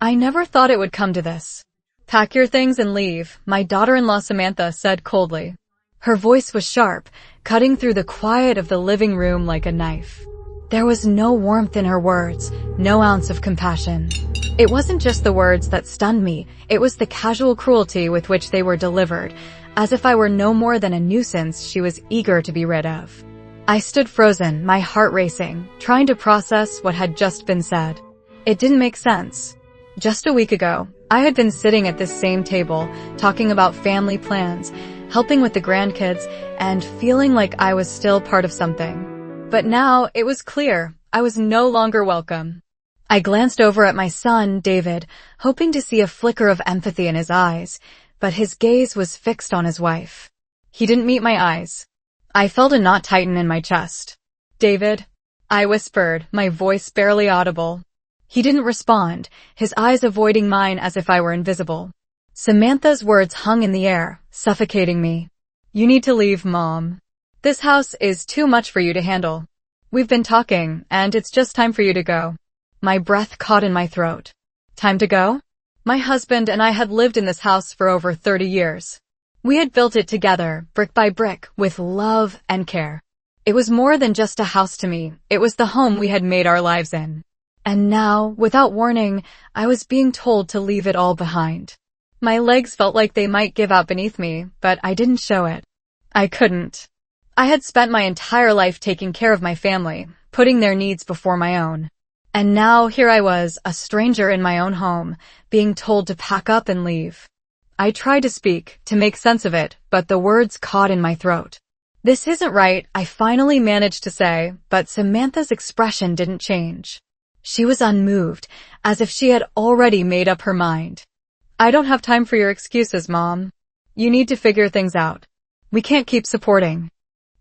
I never thought it would come to this. Pack your things and leave, my daughter-in-law Samantha said coldly. Her voice was sharp, cutting through the quiet of the living room like a knife. There was no warmth in her words, no ounce of compassion. It wasn't just the words that stunned me, it was the casual cruelty with which they were delivered, as if I were no more than a nuisance she was eager to be rid of. I stood frozen, my heart racing, trying to process what had just been said. It didn't make sense. Just a week ago, I had been sitting at this same table, talking about family plans, helping with the grandkids, and feeling like I was still part of something. But now, it was clear, I was no longer welcome. I glanced over at my son, David, hoping to see a flicker of empathy in his eyes, but his gaze was fixed on his wife. He didn't meet my eyes. I felt a knot tighten in my chest. "David," I whispered, my voice barely audible. He didn't respond, his eyes avoiding mine as if I were invisible. Samantha's words hung in the air, suffocating me. "You need to leave, Mom. This house is too much for you to handle. We've been talking, and it's just time for you to go." My breath caught in my throat. Time to go? My husband and I had lived in this house for over 30 years. We had built it together, brick by brick, with love and care. It was more than just a house to me, it was the home we had made our lives in. And now, without warning, I was being told to leave it all behind. My legs felt like they might give out beneath me, but I didn't show it. I couldn't. I had spent my entire life taking care of my family, putting their needs before my own. And now here I was, a stranger in my own home, being told to pack up and leave. I tried to speak, to make sense of it, but the words caught in my throat. "This isn't right," I finally managed to say, but Samantha's expression didn't change. She was unmoved, as if she had already made up her mind. "I don't have time for your excuses, Mom. You need to figure things out. We can't keep supporting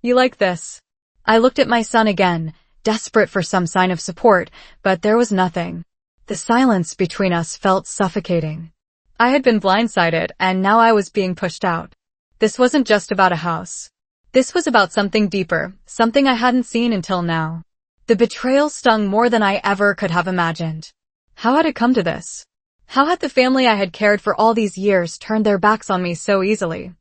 you like this." I looked at my son again, desperate for some sign of support, but there was nothing. The silence between us felt suffocating. I had been blindsided, and now I was being pushed out. This wasn't just about a house. This was about something deeper, something I hadn't seen until now. The betrayal stung more than I ever could have imagined. How had it come to this? How had the family I had cared for all these years turned their backs on me so easily?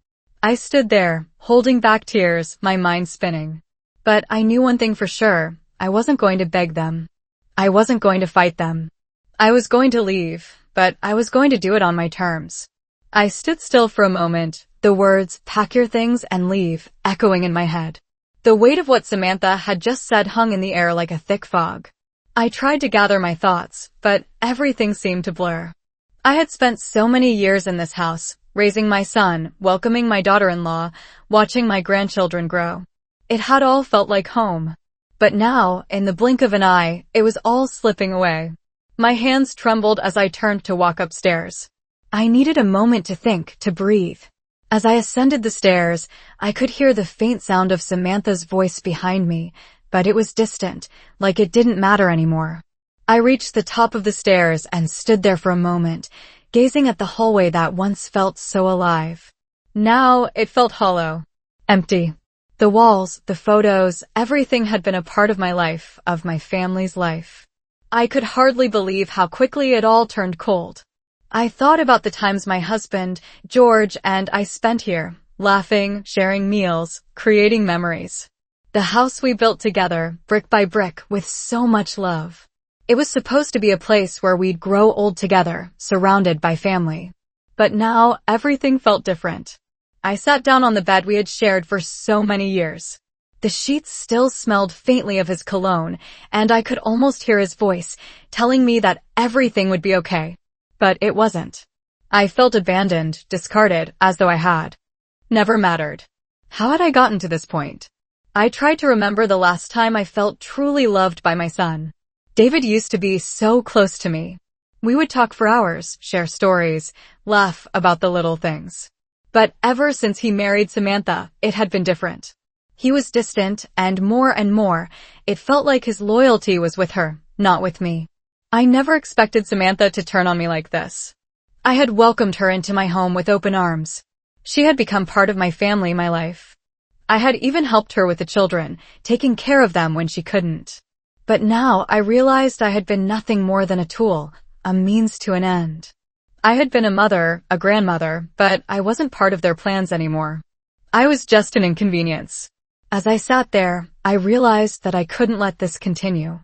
I stood there, holding back tears, my mind spinning. But I knew one thing for sure, I wasn't going to beg them. I wasn't going to fight them. I was going to leave, but I was going to do it on my terms. I stood still for a moment, the words, "pack your things and leave," echoing in my head. The weight of what Samantha had just said hung in the air like a thick fog. I tried to gather my thoughts, but everything seemed to blur. I had spent so many years in this house, raising my son, welcoming my daughter-in-law, watching my grandchildren grow. It had all felt like home. But now, in the blink of an eye, it was all slipping away. My hands trembled as I turned to walk upstairs. I needed a moment to think, to breathe. As I ascended the stairs, I could hear the faint sound of Samantha's voice behind me, but it was distant, like it didn't matter anymore. I reached the top of the stairs and stood there for a moment, gazing at the hallway that once felt so alive. Now, it felt hollow. Empty. The walls, the photos, everything had been a part of my life, of my family's life. I could hardly believe how quickly it all turned cold. I thought about the times my husband, George, and I spent here, laughing, sharing meals, creating memories. The house we built together, brick by brick, with so much love. It was supposed to be a place where we'd grow old together, surrounded by family. But now, everything felt different. I sat down on the bed we had shared for so many years. The sheets still smelled faintly of his cologne, and I could almost hear his voice, telling me that everything would be okay. But it wasn't. I felt abandoned, discarded, as though I had never mattered. How had I gotten to this point? I tried to remember the last time I felt truly loved by my son. David used to be so close to me. We would talk for hours, share stories, laugh about the little things. But ever since he married Samantha, it had been different. He was distant, and more, it felt like his loyalty was with her, not with me. I never expected Samantha to turn on me like this. I had welcomed her into my home with open arms. She had become part of my family, my life. I had even helped her with the children, taking care of them when she couldn't. But now I realized I had been nothing more than a tool, a means to an end. I had been a mother, a grandmother, but I wasn't part of their plans anymore. I was just an inconvenience. As I sat there, I realized that I couldn't let this continue.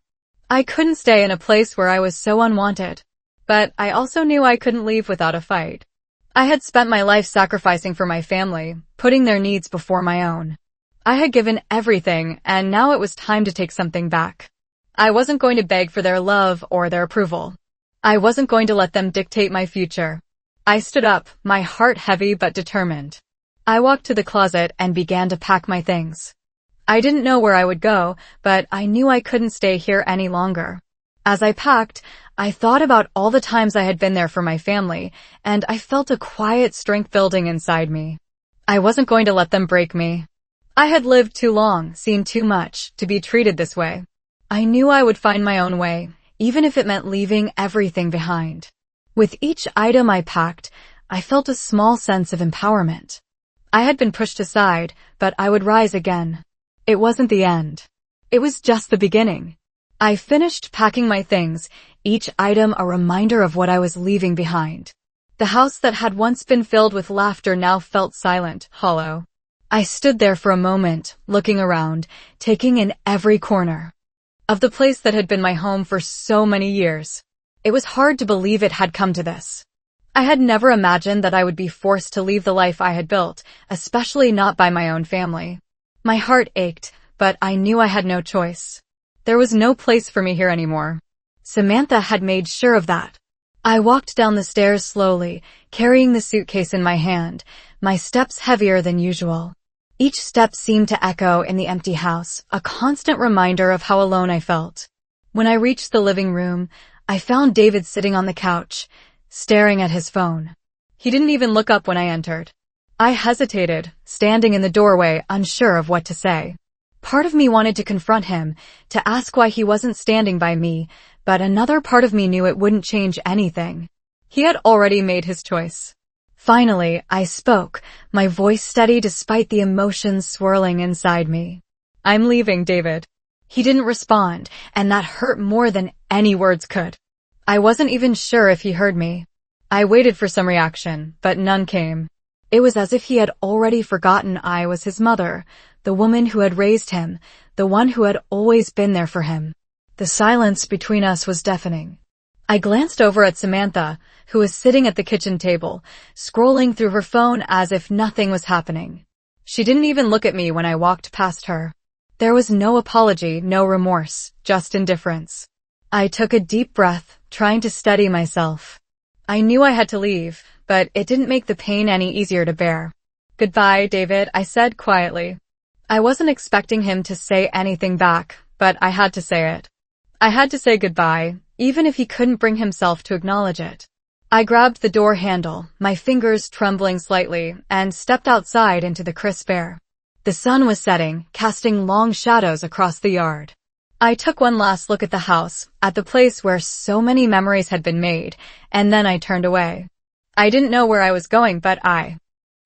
I couldn't stay in a place where I was so unwanted. But I also knew I couldn't leave without a fight. I had spent my life sacrificing for my family, putting their needs before my own. I had given everything, and now it was time to take something back. I wasn't going to beg for their love or their approval. I wasn't going to let them dictate my future. I stood up, my heart heavy but determined. I walked to the closet and began to pack my things. I didn't know where I would go, but I knew I couldn't stay here any longer. As I packed, I thought about all the times I had been there for my family, and I felt a quiet strength building inside me. I wasn't going to let them break me. I had lived too long, seen too much, to be treated this way. I knew I would find my own way, even if it meant leaving everything behind. With each item I packed, I felt a small sense of empowerment. I had been pushed aside, but I would rise again. It wasn't the end. It was just the beginning. I finished packing my things, each item a reminder of what I was leaving behind. The house that had once been filled with laughter now felt silent, hollow. I stood there for a moment, looking around, taking in every corner of the place that had been my home for so many years. It was hard to believe it had come to this. I had never imagined that I would be forced to leave the life I had built, especially not by my own family. My heart ached, but I knew I had no choice. There was no place for me here anymore. Samantha had made sure of that. I walked down the stairs slowly, carrying the suitcase in my hand, my steps heavier than usual. Each step seemed to echo in the empty house, a constant reminder of how alone I felt. When I reached the living room, I found David sitting on the couch, staring at his phone. He didn't even look up when I entered. I hesitated, standing in the doorway, unsure of what to say. Part of me wanted to confront him, to ask why he wasn't standing by me, but another part of me knew it wouldn't change anything. He had already made his choice. Finally, I spoke, my voice steady despite the emotions swirling inside me. "I'm leaving, David." He didn't respond, and that hurt more than any words could. I wasn't even sure if he heard me. I waited for some reaction, but none came. It was as if he had already forgotten I was his mother, the woman who had raised him, the one who had always been there for him. The silence between us was deafening. I glanced over at Samantha, who was sitting at the kitchen table, scrolling through her phone as if nothing was happening. She didn't even look at me when I walked past her. There was no apology, no remorse, just indifference. I took a deep breath, trying to steady myself. I knew I had to leave, but it didn't make the pain any easier to bear. "Goodbye, David," I said quietly. I wasn't expecting him to say anything back, but I had to say it. I had to say goodbye, even if he couldn't bring himself to acknowledge it. I grabbed the door handle, my fingers trembling slightly, and stepped outside into the crisp air. The sun was setting, casting long shadows across the yard. I took one last look at the house, at the place where so many memories had been made, and then I turned away. I didn't know where I was going, but I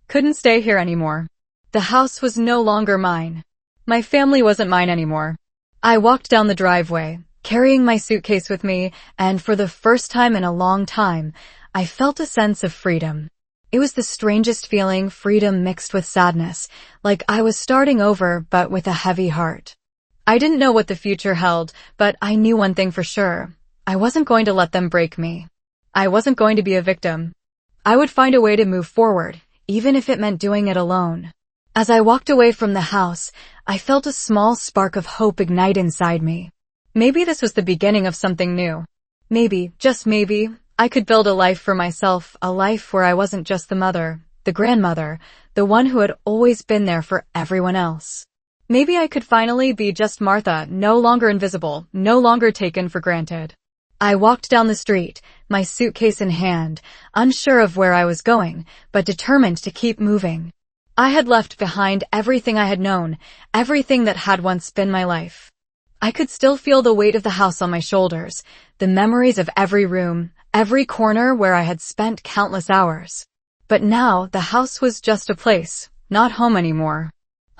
couldn't stay here anymore. The house was no longer mine. My family wasn't mine anymore. I walked down the driveway, carrying my suitcase with me, and for the first time in a long time, I felt a sense of freedom. It was the strangest feeling, freedom mixed with sadness, like I was starting over but with a heavy heart. I didn't know what the future held, but I knew one thing for sure. I wasn't going to let them break me. I wasn't going to be a victim. I would find a way to move forward, even if it meant doing it alone. As I walked away from the house, I felt a small spark of hope ignite inside me. Maybe this was the beginning of something new. Maybe, just maybe, I could build a life for myself, a life where I wasn't just the mother, the grandmother, the one who had always been there for everyone else. Maybe I could finally be just Martha, no longer invisible, no longer taken for granted. I walked down the street, my suitcase in hand, unsure of where I was going, but determined to keep moving. I had left behind everything I had known, everything that had once been my life. I could still feel the weight of the house on my shoulders, the memories of every room, every corner where I had spent countless hours. But now, the house was just a place, not home anymore.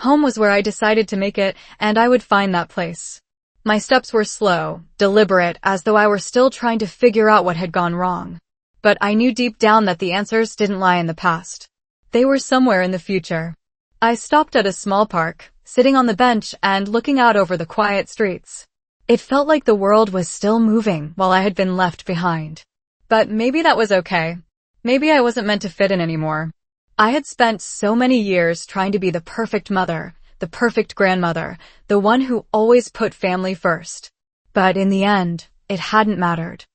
Home was where I decided to make it, and I would find that place. My steps were slow, deliberate, as though I were still trying to figure out what had gone wrong. But I knew deep down that the answers didn't lie in the past. They were somewhere in the future. I stopped at a small park, sitting on the bench and looking out over the quiet streets. It felt like the world was still moving while I had been left behind. But maybe that was okay. Maybe I wasn't meant to fit in anymore. I had spent so many years trying to be the perfect mother, the perfect grandmother, the one who always put family first. But in the end, it hadn't mattered.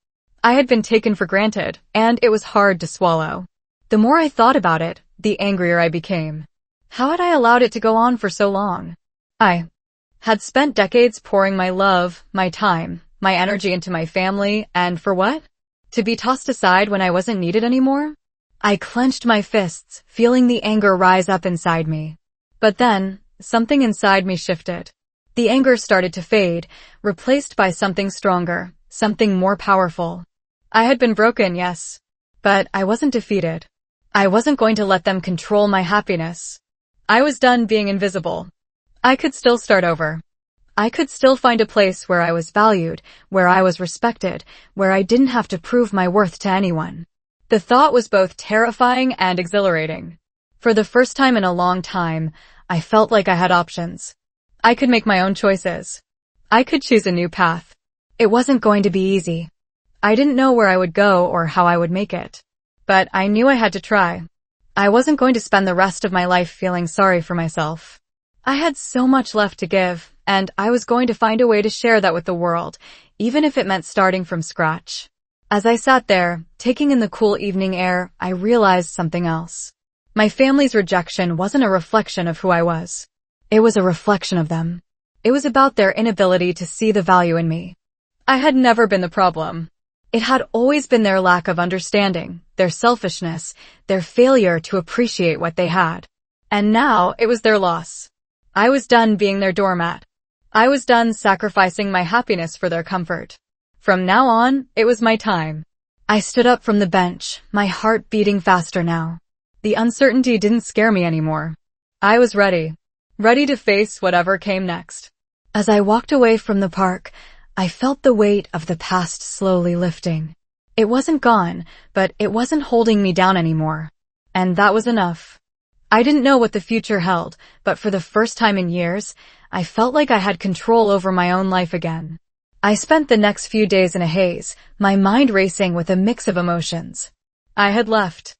I had been taken for granted, and it was hard to swallow. The more I thought about it, the angrier I became. How had I allowed it to go on for so long? I had spent decades pouring my love, my time, my energy into my family, and for what? To be tossed aside when I wasn't needed anymore? I clenched my fists, feeling the anger rise up inside me. But then, something inside me shifted. The anger started to fade, replaced by something stronger, something more powerful. I had been broken, yes, but I wasn't defeated. I wasn't going to let them control my happiness. I was done being invisible. I could still start over. I could still find a place where I was valued, where I was respected, where I didn't have to prove my worth to anyone. The thought was both terrifying and exhilarating. For the first time in a long time, I felt like I had options. I could make my own choices. I could choose a new path. It wasn't going to be easy. I didn't know where I would go or how I would make it. But I knew I had to try. I wasn't going to spend the rest of my life feeling sorry for myself. I had so much left to give, and I was going to find a way to share that with the world, even if it meant starting from scratch. As I sat there, taking in the cool evening air, I realized something else. My family's rejection wasn't a reflection of who I was. It was a reflection of them. It was about their inability to see the value in me. I had never been the problem. It had always been their lack of understanding, their selfishness, their failure to appreciate what they had. And now it was their loss. I was done being their doormat. I was done sacrificing my happiness for their comfort. From now on, it was my time. I stood up from the bench, my heart beating faster now. The uncertainty didn't scare me anymore. I was ready to face whatever came next. As I walked away from the park, I felt the weight of the past slowly lifting. It wasn't gone, but it wasn't holding me down anymore. And that was enough. I didn't know what the future held, but for the first time in years, I felt like I had control over my own life again. I spent the next few days in a haze, my mind racing with a mix of emotions. I had left.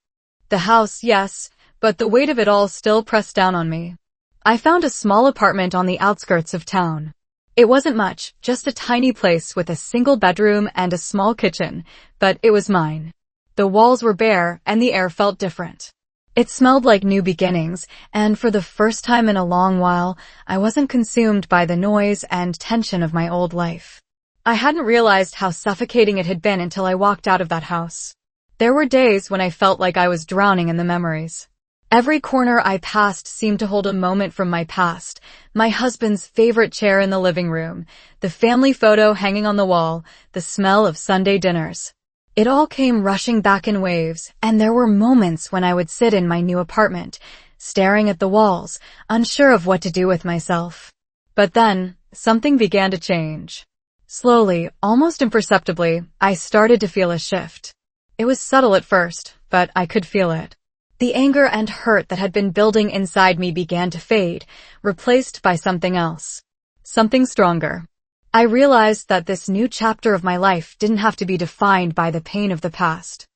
The house, yes, but the weight of it all still pressed down on me. I found a small apartment on the outskirts of town. It wasn't much, just a tiny place with a single bedroom and a small kitchen, but it was mine. The walls were bare, and the air felt different. It smelled like new beginnings, and for the first time in a long while, I wasn't consumed by the noise and tension of my old life. I hadn't realized how suffocating it had been until I walked out of that house. There were days when I felt like I was drowning in the memories. Every corner I passed seemed to hold a moment from my past. My husband's favorite chair in the living room, the family photo hanging on the wall, the smell of Sunday dinners. It all came rushing back in waves, and there were moments when I would sit in my new apartment, staring at the walls, unsure of what to do with myself. But then, something began to change. Slowly, almost imperceptibly, I started to feel a shift. It was subtle at first, but I could feel it. The anger and hurt that had been building inside me began to fade, replaced by something else. Something stronger. I realized that this new chapter of my life didn't have to be defined by the pain of the past.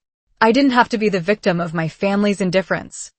I didn't have to be the victim of my family's indifference.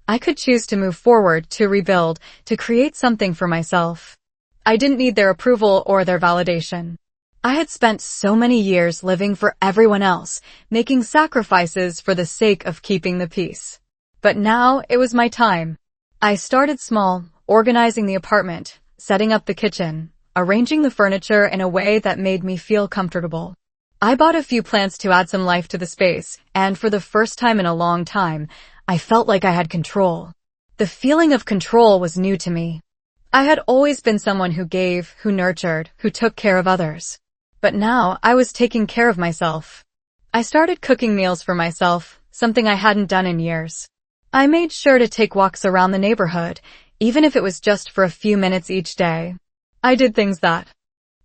I could choose to move forward, to rebuild, to create something for myself. I didn't need their approval or their validation. I had spent so many years living for everyone else, making sacrifices for the sake of keeping the peace. But now it was my time. I started small, organizing the apartment, setting up the kitchen, arranging the furniture in a way that made me feel comfortable. I bought a few plants to add some life to the space, and for the first time in a long time, I felt like I had control. The feeling of control was new to me. I had always been someone who gave, who nurtured, who took care of others. But now I was taking care of myself. I started cooking meals for myself, something I hadn't done in years. I made sure to take walks around the neighborhood, even if it was just for a few minutes each day. I did things that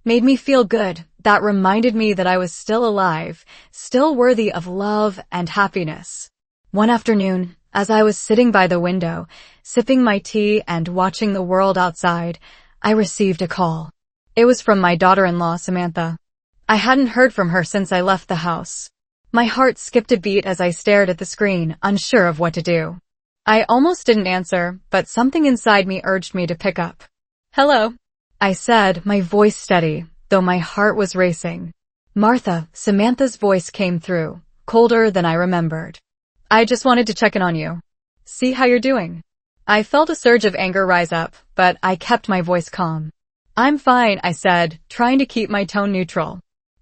made me feel good, that reminded me that I was still alive, still worthy of love and happiness. One afternoon, as I was sitting by the window, sipping my tea and watching the world outside, I received a call. It was from my daughter-in-law, Samantha. I hadn't heard from her since I left the house. My heart skipped a beat as I stared at the screen, unsure of what to do. I almost didn't answer, but something inside me urged me to pick up. "Hello," I said, my voice steady, though my heart was racing. "Martha," Samantha's voice came through, colder than I remembered. "I just wanted to check in on you. See how you're doing." I felt a surge of anger rise up, but I kept my voice calm. "I'm fine," I said, trying to keep my tone neutral.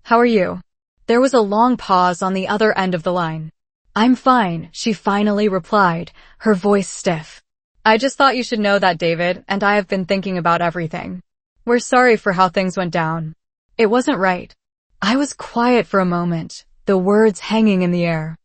"How are you?" There was a long pause on the other end of the line. "I'm fine," she finally replied, her voice stiff. "I just thought you should know that David and I have been thinking about everything. We're sorry for how things went down. It wasn't right." I was quiet for a moment, the words hanging in the air.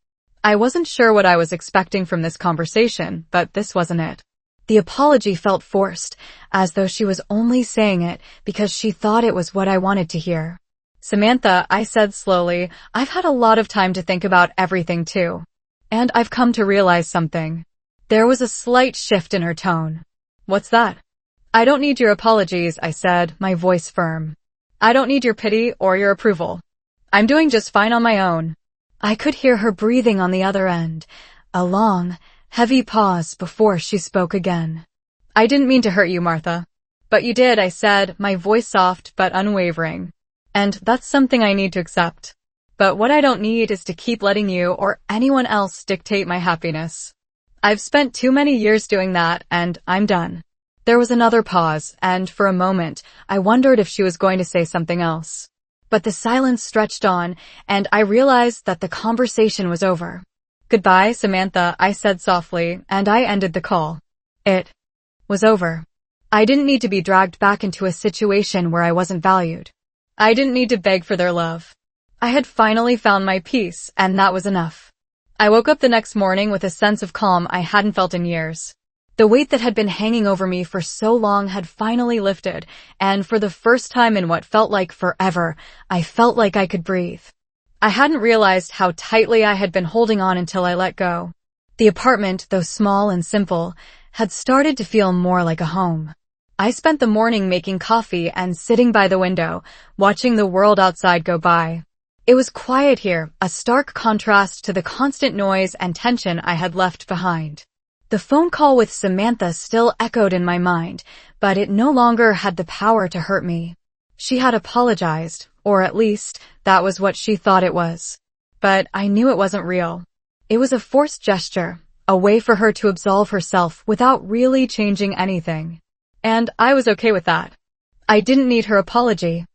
I wasn't sure what I was expecting from this conversation, but this wasn't it. The apology felt forced, as though she was only saying it because she thought it was what I wanted to hear. "Samantha," I said slowly, "I've had a lot of time to think about everything too. And I've come to realize something." There was a slight shift in her tone. "What's that?" "I don't need your apologies," I said, my voice firm. "I don't need your pity or your approval. I'm doing just fine on my own." I could hear her breathing on the other end, a long, heavy pause before she spoke again. "I didn't mean to hurt you, Martha." "But you did," I said, my voice soft but unwavering. "And that's something I need to accept. But what I don't need is to keep letting you or anyone else dictate my happiness. I've spent too many years doing that, and I'm done." There was another pause, and for a moment, I wondered if she was going to say something else. But the silence stretched on, and I realized that the conversation was over. "Goodbye, Samantha," I said softly, and I ended the call. It was over. I didn't need to be dragged back into a situation where I wasn't valued. I didn't need to beg for their love. I had finally found my peace, and that was enough. I woke up the next morning with a sense of calm I hadn't felt in years. The weight that had been hanging over me for so long had finally lifted, and for the first time in what felt like forever, I felt like I could breathe. I hadn't realized how tightly I had been holding on until I let go. The apartment, though small and simple, had started to feel more like a home. I spent the morning making coffee and sitting by the window, watching the world outside go by. It was quiet here, a stark contrast to the constant noise and tension I had left behind. The phone call with Samantha still echoed in my mind, but it no longer had the power to hurt me. She had apologized, or at least, that was what she thought it was. But I knew it wasn't real. It was a forced gesture, a way for her to absolve herself without really changing anything. And I was okay with that. I didn't need her apology.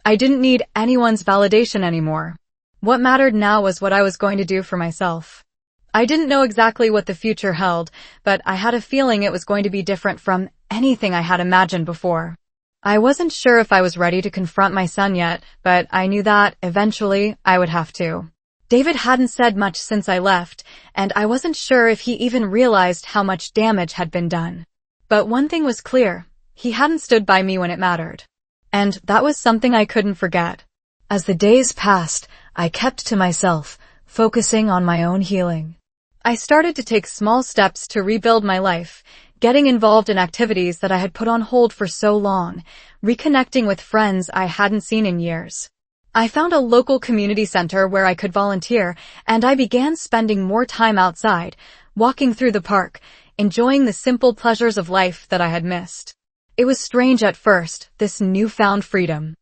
I didn't need anyone's validation anymore. What mattered now was what I was going to do for myself. I didn't know exactly what the future held, but I had a feeling it was going to be different from anything I had imagined before. I wasn't sure if I was ready to confront my son yet, but I knew that, eventually, I would have to. David hadn't said much since I left, and I wasn't sure if he even realized how much damage had been done. But one thing was clear, he hadn't stood by me when it mattered. And that was something I couldn't forget. As the days passed, I kept to myself, focusing on my own healing. I started to take small steps to rebuild my life, getting involved in activities that I had put on hold for so long, reconnecting with friends I hadn't seen in years. I found a local community center where I could volunteer, and I began spending more time outside, walking through the park, enjoying the simple pleasures of life that I had missed. It was strange at first, this newfound freedom.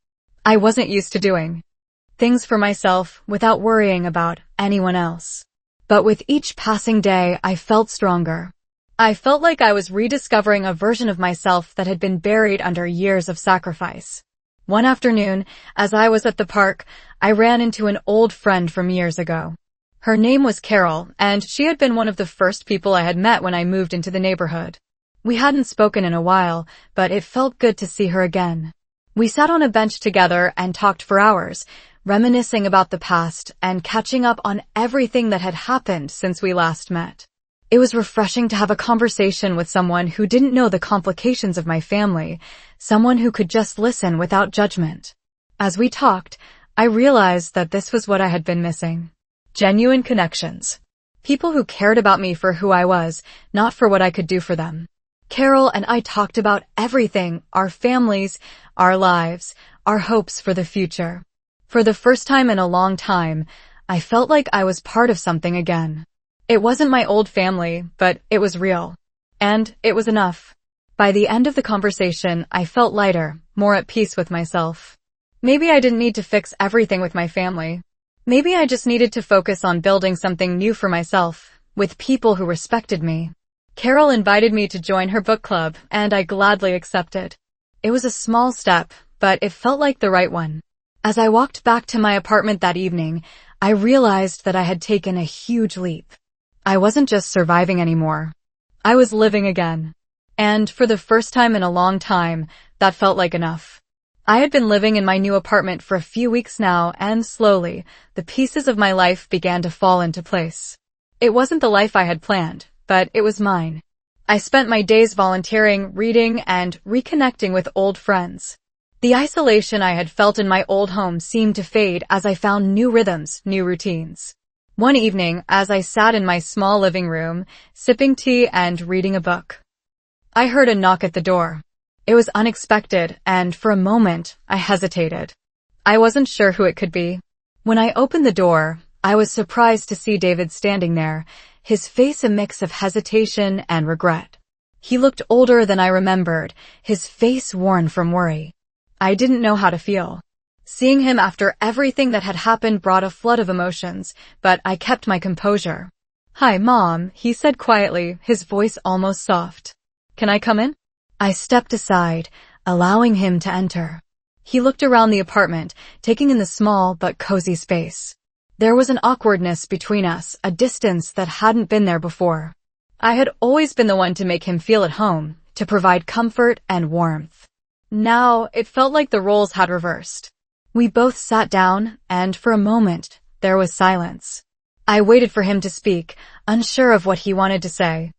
I wasn't used to doing things for myself without worrying about anyone else. But with each passing day, I felt stronger. I felt like I was rediscovering a version of myself that had been buried under years of sacrifice. One afternoon, as I was at the park, I ran into an old friend from years ago. Her name was Carol, and she had been one of the first people I had met when I moved into the neighborhood. We hadn't spoken in a while, but it felt good to see her again. We sat on a bench together and talked for hours, reminiscing about the past and catching up on everything that had happened since we last met. It was refreshing to have a conversation with someone who didn't know the complications of my family, someone who could just listen without judgment. As we talked, I realized that this was what I had been missing. Genuine connections. People who cared about me for who I was, not for what I could do for them. Carol and I talked about everything, our families, our lives, our hopes for the future. For the first time in a long time, I felt like I was part of something again. It wasn't my old family, but it was real. And it was enough. By the end of the conversation, I felt lighter, more at peace with myself. Maybe I didn't need to fix everything with my family. Maybe I just needed to focus on building something new for myself, with people who respected me. Carol invited me to join her book club, and I gladly accepted. It was a small step, but it felt like the right one. As I walked back to my apartment that evening, I realized that I had taken a huge leap. I wasn't just surviving anymore. I was living again. And for the first time in a long time, that felt like enough. I had been living in my new apartment for a few weeks now, and slowly, the pieces of my life began to fall into place. It wasn't the life I had planned, but it was mine. I spent my days volunteering, reading, and reconnecting with old friends. The isolation I had felt in my old home seemed to fade as I found new rhythms, new routines. One evening, as I sat in my small living room, sipping tea and reading a book, I heard a knock at the door. It was unexpected, and for a moment, I hesitated. I wasn't sure who it could be. When I opened the door, I was surprised to see David standing there, his face a mix of hesitation and regret. He looked older than I remembered, his face worn from worry. I didn't know how to feel. Seeing him after everything that had happened brought a flood of emotions, but I kept my composure. "Hi, Mom," he said quietly, his voice almost soft. "Can I come in?" I stepped aside, allowing him to enter. He looked around the apartment, taking in the small but cozy space. There was an awkwardness between us, a distance that hadn't been there before. I had always been the one to make him feel at home, to provide comfort and warmth. Now, it felt like the roles had reversed. We both sat down, and for a moment, there was silence. I waited for him to speak, unsure of what he wanted to say.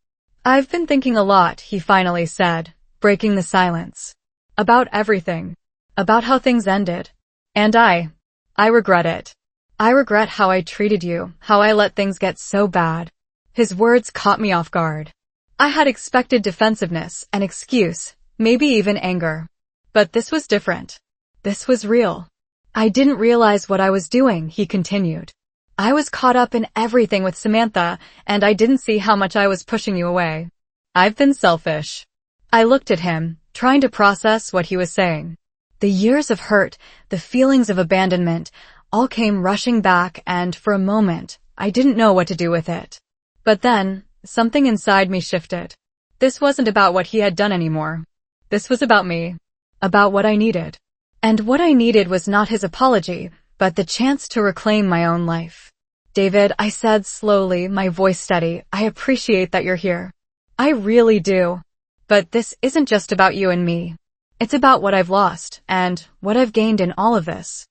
"I've been thinking a lot," he finally said, breaking the silence. "About everything. About how things ended. And I regret it. I regret how I treated you, how I let things get so bad." His words caught me off guard. I had expected defensiveness, an excuse, maybe even anger. But this was different. This was real. "I didn't realize what I was doing," he continued. "I was caught up in everything with Samantha, and I didn't see how much I was pushing you away. I've been selfish." I looked at him, trying to process what he was saying. The years of hurt, the feelings of abandonment, all came rushing back, and for a moment, I didn't know what to do with it. But then, something inside me shifted. This wasn't about what he had done anymore. This was about me. About what I needed. And what I needed was not his apology, but the chance to reclaim my own life. "David," I said slowly, my voice steady, "I appreciate that you're here. I really do. But this isn't just about you and me. It's about what I've lost, and what I've gained in all of this.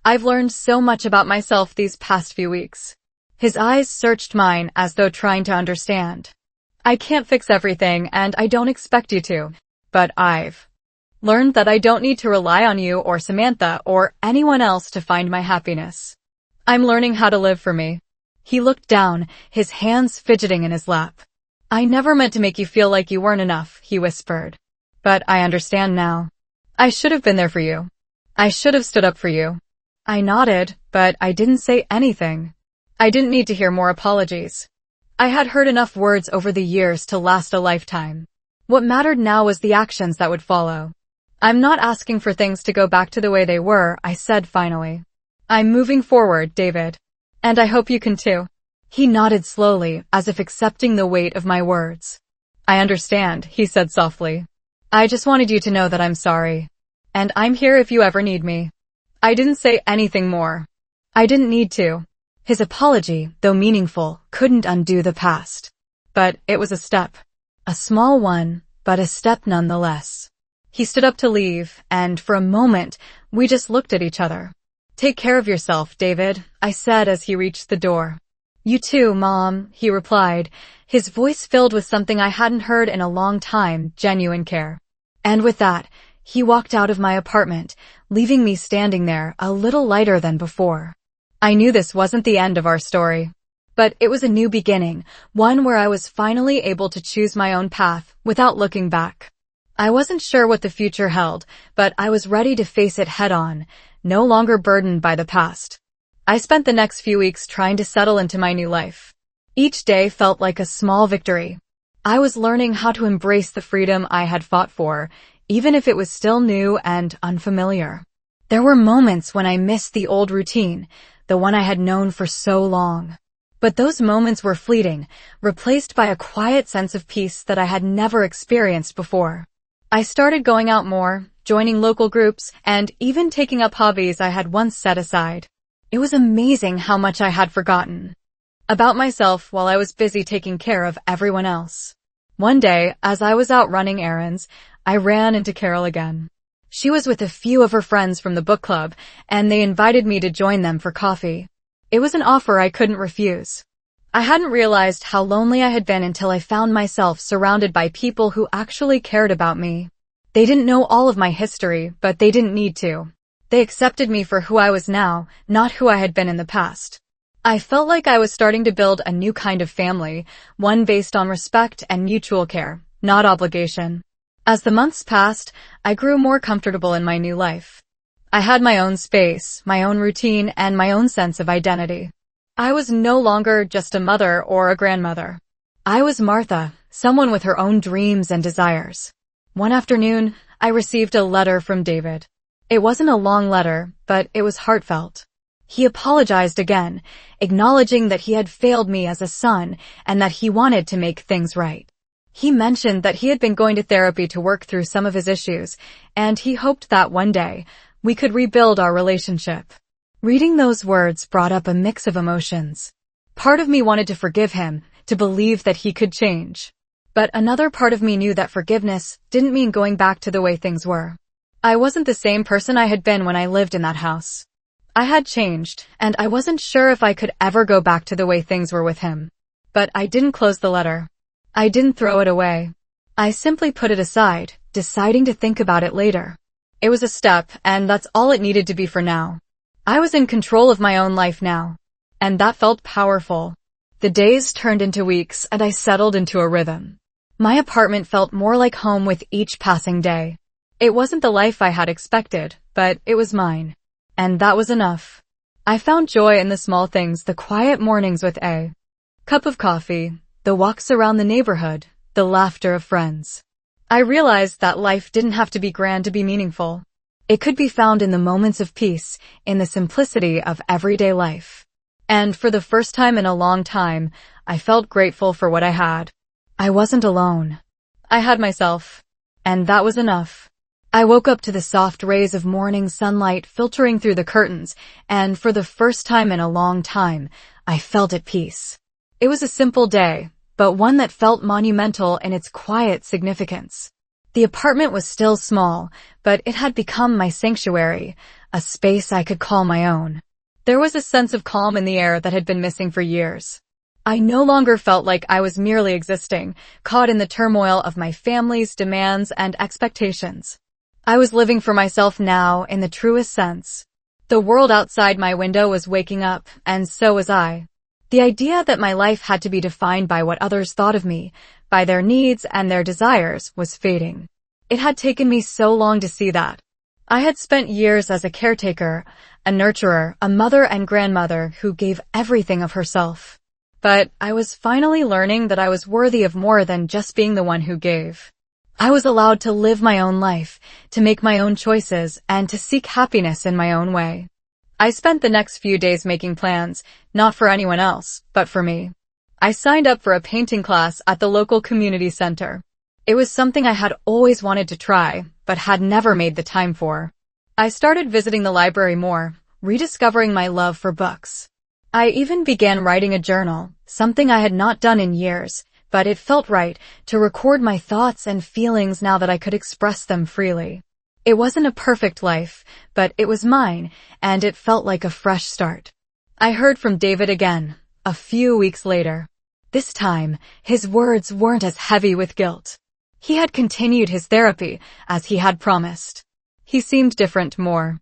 I've learned so much about myself these past few weeks." His eyes searched mine as though trying to understand. "I can't fix everything, and I don't expect you to, but I've learned that I don't need to rely on you or Samantha or anyone else to find my happiness. I'm learning how to live for me." He looked down, his hands fidgeting in his lap. "I never meant to make you feel like you weren't enough," he whispered. "But I understand now. I should have been there for you. I should have stood up for you." I nodded, but I didn't say anything. I didn't need to hear more apologies. I had heard enough words over the years to last a lifetime. What mattered now was the actions that would follow. "I'm not asking for things to go back to the way they were," I said finally. "I'm moving forward, David. And I hope you can too." He nodded slowly, as if accepting the weight of my words. "I understand," he said softly. "I just wanted you to know that I'm sorry. And I'm here if you ever need me." I didn't say anything more. I didn't need to. His apology, though meaningful, couldn't undo the past. But it was a step. A small one, but a step nonetheless. He stood up to leave, and for a moment, we just looked at each other. "Take care of yourself, David," I said as he reached the door. "You too, Mom," he replied, his voice filled with something I hadn't heard in a long time, genuine care. And with that, He walked out of my apartment, leaving me standing there a little lighter than before. I knew this wasn't the end of our story. But it was a new beginning, one where I was finally able to choose my own path without looking back. I wasn't sure what the future held, but I was ready to face it head-on, no longer burdened by the past. I spent the next few weeks trying to settle into my new life. Each day felt like a small victory. I was learning how to embrace the freedom I had fought for, even if it was still new and unfamiliar. There were moments when I missed the old routine, the one I had known for so long. But those moments were fleeting, replaced by a quiet sense of peace that I had never experienced before. I started going out more, joining local groups, and even taking up hobbies I had once set aside. It was amazing how much I had forgotten about myself while I was busy taking care of everyone else. One day, as I was out running errands, I ran into Carol again. She was with a few of her friends from the book club, and they invited me to join them for coffee. It was an offer I couldn't refuse. I hadn't realized how lonely I had been until I found myself surrounded by people who actually cared about me. They didn't know all of my history, but they didn't need to. They accepted me for who I was now, not who I had been in the past. I felt like I was starting to build a new kind of family, one based on respect and mutual care, not obligation. As the months passed, I grew more comfortable in my new life. I had my own space, my own routine, and my own sense of identity. I was no longer just a mother or a grandmother. I was Martha, someone with her own dreams and desires. One afternoon, I received a letter from David. It wasn't a long letter, but it was heartfelt. He apologized again, acknowledging that he had failed me as a son and that he wanted to make things right. He mentioned that he had been going to therapy to work through some of his issues, and he hoped that one day, we could rebuild our relationship. Reading those words brought up a mix of emotions. Part of me wanted to forgive him, to believe that he could change. But another part of me knew that forgiveness didn't mean going back to the way things were. I wasn't the same person I had been when I lived in that house. I had changed, and I wasn't sure if I could ever go back to the way things were with him. But I didn't close the letter. I didn't throw it away. I simply put it aside, deciding to think about it later. It was a step, and that's all it needed to be for now. I was in control of my own life now. And that felt powerful. The days turned into weeks, and I settled into a rhythm. My apartment felt more like home with each passing day. It wasn't the life I had expected, but it was mine. And that was enough. I found joy in the small things, the quiet mornings with a cup of coffee, the walks around the neighborhood, the laughter of friends. I realized that life didn't have to be grand to be meaningful. It could be found in the moments of peace, in the simplicity of everyday life. And for the first time in a long time, I felt grateful for what I had. I wasn't alone. I had myself. And that was enough. I woke up to the soft rays of morning sunlight filtering through the curtains, and for the first time in a long time, I felt at peace. It was a simple day, but one that felt monumental in its quiet significance. The apartment was still small, but it had become my sanctuary, a space I could call my own. There was a sense of calm in the air that had been missing for years. I no longer felt like I was merely existing, caught in the turmoil of my family's demands and expectations. I was living for myself now in the truest sense. The world outside my window was waking up, and so was I. The idea that my life had to be defined by what others thought of me, by their needs and their desires, was fading. It had taken me so long to see that. I had spent years as a caretaker, a nurturer, a mother and grandmother who gave everything of herself. But I was finally learning that I was worthy of more than just being the one who gave. I was allowed to live my own life, to make my own choices, and to seek happiness in my own way. I spent the next few days making plans, not for anyone else, but for me. I signed up for a painting class at the local community center. It was something I had always wanted to try, but had never made the time for. I started visiting the library more, rediscovering my love for books. I even began writing a journal, something I had not done in years, but it felt right to record my thoughts and feelings now that I could express them freely. It wasn't a perfect life, but it was mine, and it felt like a fresh start. I heard from David again, a few weeks later. This time, his words weren't as heavy with guilt. He had continued his therapy, as he had promised. He seemed different, more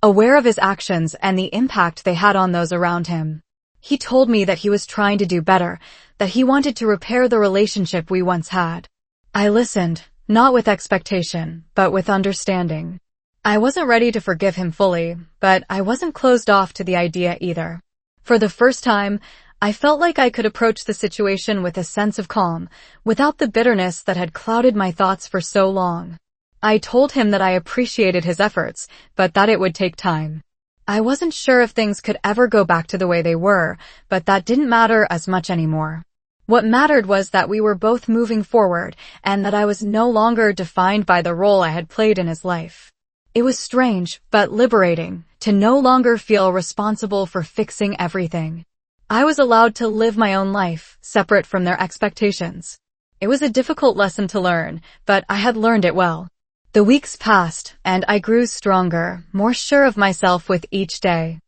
aware of his actions and the impact they had on those around him. He told me that he was trying to do better, that he wanted to repair the relationship we once had. I listened, not with expectation, but with understanding. I wasn't ready to forgive him fully, but I wasn't closed off to the idea either. For the first time, I felt like I could approach the situation with a sense of calm, without the bitterness that had clouded my thoughts for so long. I told him that I appreciated his efforts, but that it would take time. I wasn't sure if things could ever go back to the way they were, but that didn't matter as much anymore. What mattered was that we were both moving forward, and that I was no longer defined by the role I had played in his life. It was strange, but liberating, to no longer feel responsible for fixing everything. I was allowed to live my own life, separate from their expectations. It was a difficult lesson to learn, but I had learned it well. The weeks passed, and I grew stronger, more sure of myself with each day.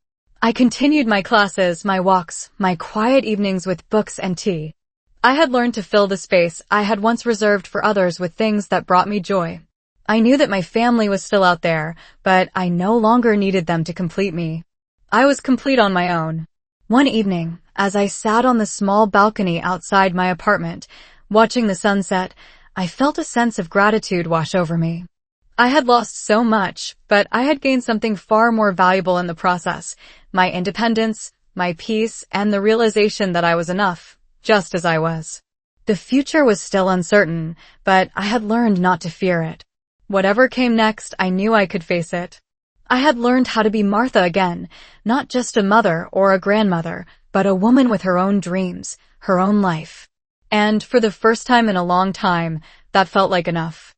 I continued my classes, my walks, my quiet evenings with books and tea. I had learned to fill the space I had once reserved for others with things that brought me joy. I knew that my family was still out there, but I no longer needed them to complete me. I was complete on my own. One evening, as I sat on the small balcony outside my apartment, watching the sunset, I felt a sense of gratitude wash over me. I had lost so much, but I had gained something far more valuable in the process: my independence, my peace, and the realization that I was enough, just as I was. The future was still uncertain, but I had learned not to fear it. Whatever came next, I knew I could face it. I had learned how to be Martha again, not just a mother or a grandmother, but a woman with her own dreams, her own life. And for the first time in a long time, that felt like enough.